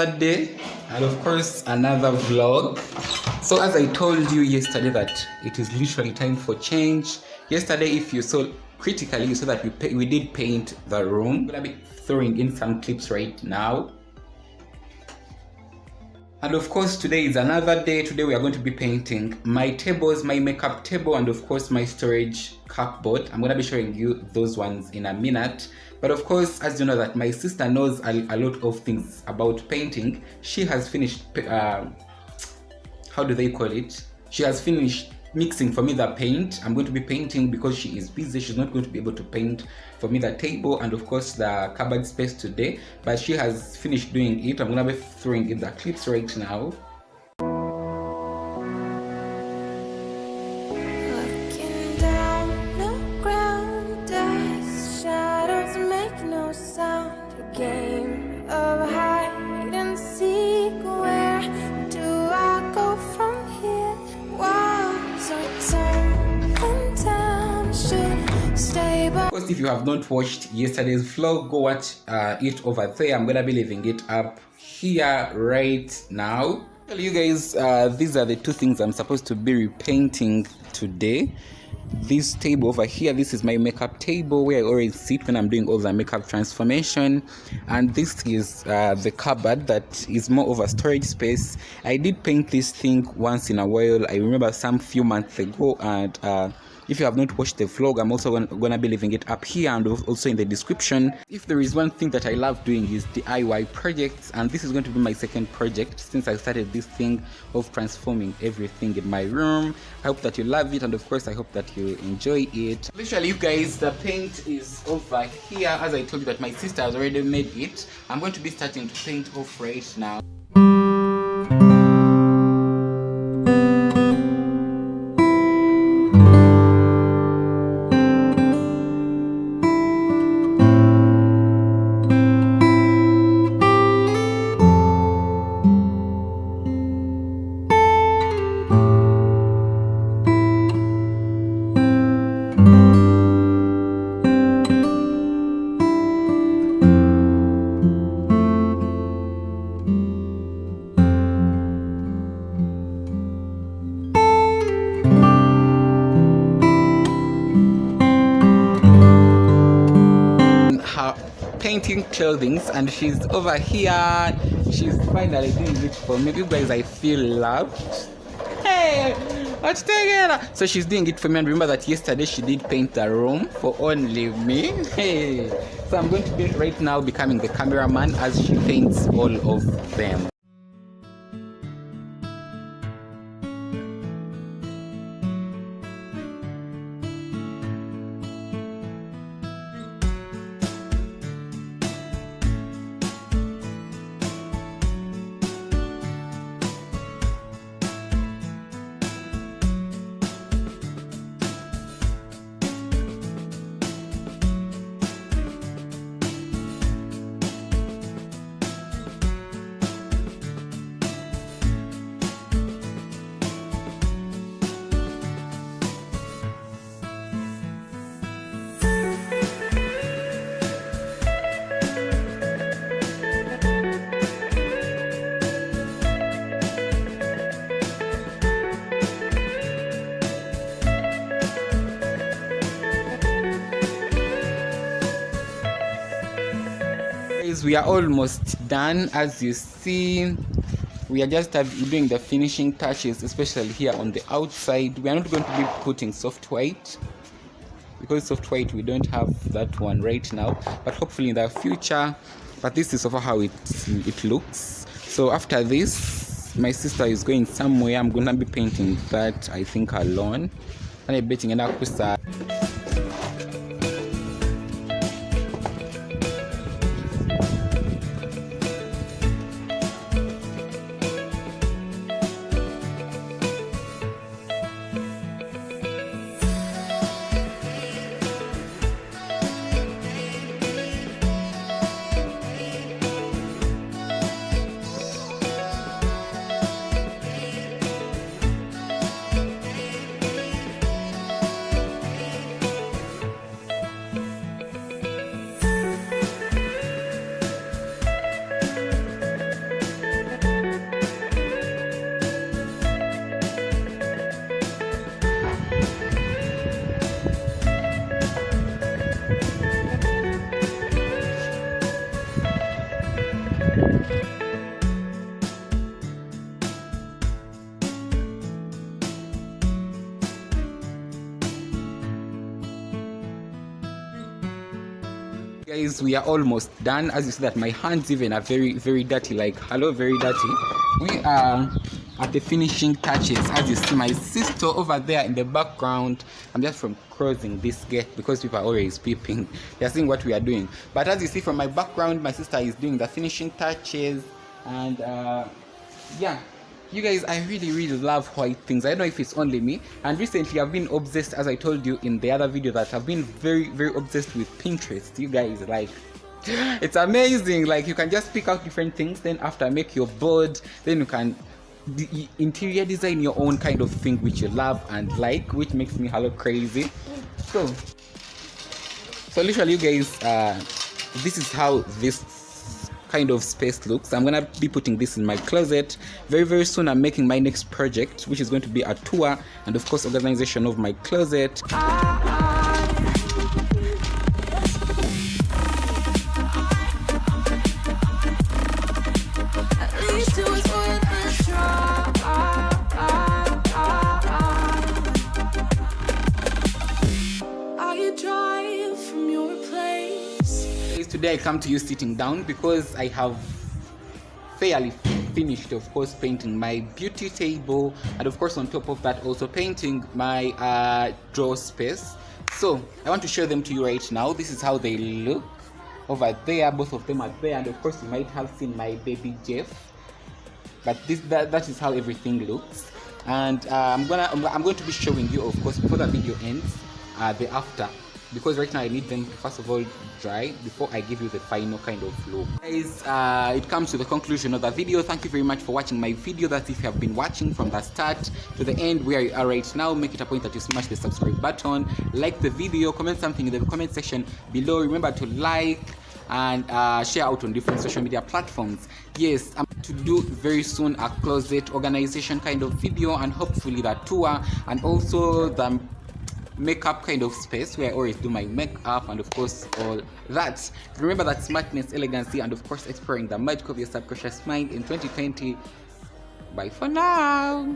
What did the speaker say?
another day and of course another vlog. So as I told you yesterday that it is literally time for change. Yesterday, if you saw critically, you saw that we did paint the room. I'm gonna be throwing in some clips right now. And of course today is another day. Today we are going to be painting my tables, my makeup table, and of course my storage cupboard. I'm going to be showing you those ones in a minute. But of course, as you know that my sister knows a lot of things about painting. She has finished, how do they call it? She has finished mixing for me the paint. I'm going to be painting because she is busy. She's not going to be able to paint for me the table and of course the cupboard space today, but she has finished doing it. I'm gonna be throwing in the clips right now. Looking down the ground, dust shadows make no sound. A game of hide and seek. Where do I go from here? Walls are tumbling down, should stay by. Of course, if you have not watched yesterday's vlog, go watch it over there. I'm gonna be leaving it up here right now. Well, you guys, these are the two things I'm supposed to be repainting today. This table over here, this is my makeup table where I always sit when I'm doing all the makeup transformation, and this is the cupboard that is more of a storage space. I did paint this thing once in a while. I remember some few months ago, and if you have not watched the vlog, I'm also gonna be leaving it up here and also in the description. If there is one thing that I love doing is DIY projects, and this is going to be my second project since I started this thing of transforming everything in my room. I hope that you love it, and of course I hope that you enjoy it. Literally, you guys, the paint is over here. As I told you that my sister has already made it. I'm going to be starting to paint off right now. Painting clothings, and she's over here. She's finally doing it for me. You guys, I feel loved. Hey, what's together? So she's doing it for me, and remember that yesterday she did paint the room for only me. Hey, so I'm going to be right now becoming the cameraman as she paints all of them. We are almost done. As you see, we are just doing the finishing touches, especially here on the outside. We are not going to be putting soft white because soft white we don't have that one right now, but hopefully in the future. But this is over how it looks. So after this, my sister is going somewhere. I'm gonna be painting that, I think, alone, and I'm betting in a Guys, we are almost done. As you see that my hands even are very, very dirty. Like, hello, very dirty. We are at the finishing touches. As you see my sister over there in the background. I'm just from crossing this gate because people are always peeping. They're seeing what we are doing. But as you see from my background, my sister is doing the finishing touches. And yeah, you guys, I really, really love white things. I don't know if it's only me. And recently I've been obsessed, as I told you in the other video, that I've been very, very obsessed with Pinterest. You guys, like, it's amazing. Like, you can just pick out different things, then after make your board, then you can interior design your own kind of thing which you love and like, which makes me hello crazy. So literally, you guys, this is how this kind of space looks. I'm gonna be putting this in my closet. Very, very soon I'm making my next project, which is going to be a tour and of course organization of my closet. Today I come to you sitting down because I have fairly finished, of course, painting my beauty table, and of course on top of that also painting my drawer space. So I want to show them to you right now. This is how they look over there. Both of them are there, and of course you might have seen my baby Jeff, but that is how everything looks. And I'm going to be showing you, of course, before the video ends, the after, because right now I need them to first of all dry before I give you the final kind of look. Guys, it comes to the conclusion of the video. Thank you very much for watching my video. That if you have been watching from the start to the end where you are right now, make it a point that you smash the subscribe button, like the video, comment something in the comment section below. Remember to like and share out on different social media platforms. Yes, I'm to do very soon a closet organization kind of video, and hopefully the tour, and also the makeup kind of space where I always do my makeup, and of course all that. Remember that smartness, elegancy, and of course exploring the magic of your subconscious mind in 2020. Bye for now.